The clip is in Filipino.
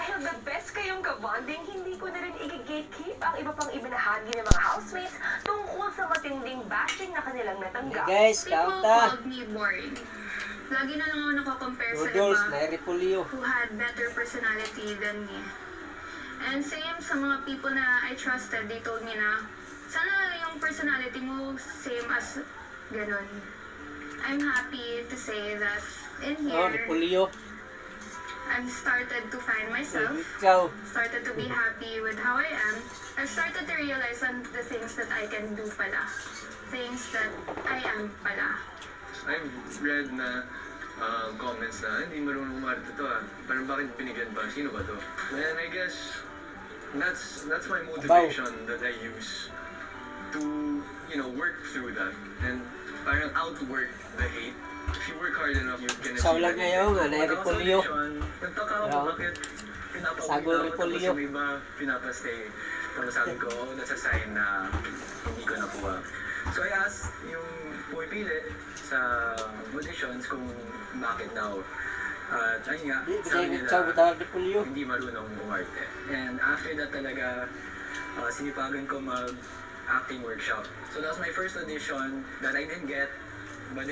dahil the best kayong kabonding, hindi ko na rin i-gatekeep ang iba pang ibinahagi ng mga housemates tungkol sa matinding bashing na kanilang natanggap. Guys, People kaunta. called me boring. Lagi na lang ako nakakompare sa Noodles, iba nairipulyo. who had better personality than me. And same sa mga people na I trusted, they told me na, sana yung personality mo same as ganun. I'm happy to say that in Oh, here, ripulyo. I've started to find myself, Ikaw. started to be happy with how I am. I've started to realize on the things that I can do pala. Things that I am pala. I've read na comments na hindi marunong umarte to Parang bakit binigyan ba? Sino ba to? And I guess that's my motivation that I use to, work through that. And parang outwork the hate. If you work hard enough, you can achieve Saulang ngayon nga, When I was nairipulyo. audition, nagtaka ako Hello? bakit pinapauwi Sagol ako repolyo. tapos yung iba pinapastay. Tapos sabi ko, that's a sign na hindi ko nakuha. So I asked yung pumipili sa auditions kung bakit daw. At ayun nga, sabi nila, Ikaw, butang ripulyo. hindi marunong umarte. And after that talaga, sinipagan ko mag-acting workshop. So that was my first audition that I didn't get. But then,